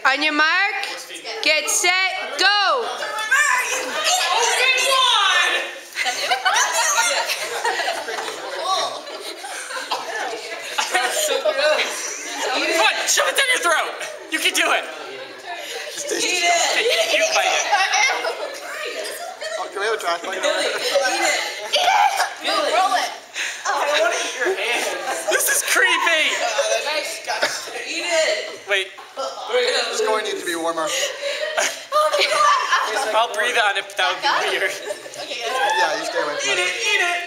On your mark, get set, go! Come on, shove it down your throat. You can do it. Eat it. You bite it. Oh, can we have a trash bag? Eat it. Roll it. I don't want to eat your hand. This is creepy. Eat it. Wait. This going needs to be warmer. I'll breathe on it. That would be weird. Yeah, you stay away from it. Eat it.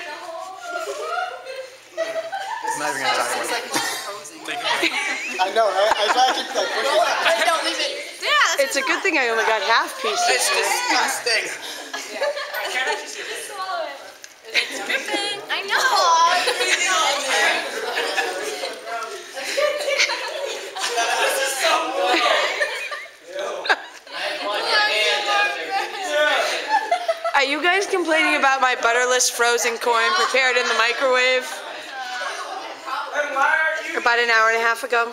I'm not even going to try to Like frozen. I know, right? I try to keep like pushing it. Don't leave it. Yeah. It's a good thing I only got half pieces. It's disgusting. It's dripping. I know. Are you guys complaining about my butterless frozen corn prepared in the microwave? About an hour and a half ago.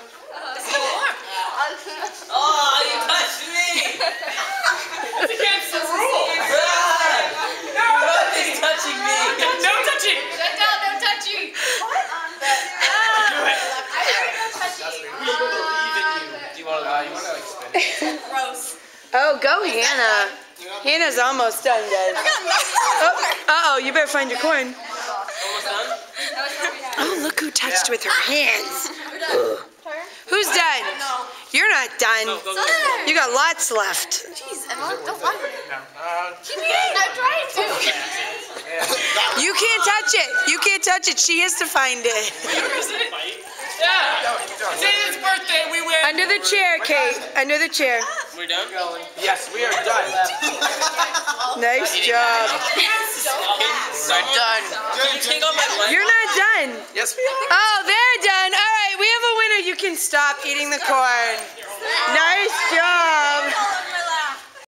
Oh, you touched me! It's against the rules. Nobody's touching me. No touching. Shut down, no touching. What? Do you want to like spin? Gross. Oh, go Hannah. Hannah's almost done, guys. Uh-oh, you better find your corn. Almost done? Oh, look who touched with her hands. Who's done? You're not done. You got lots left. Jeez, Emma, don't lie. No. Keep eating. I'm trying to. You can't touch it. You can't touch it. She has to find it. Where is it? Yeah. It's his birthday. We win. Under the chair, Kate. Under the chair. We're done? Yes, we are done. Nice job. We're done. Can you take on my leg? You're not done. Yes, we are. Oh, they're done. All right, we have a winner. You can stop eating the corn. Nice job.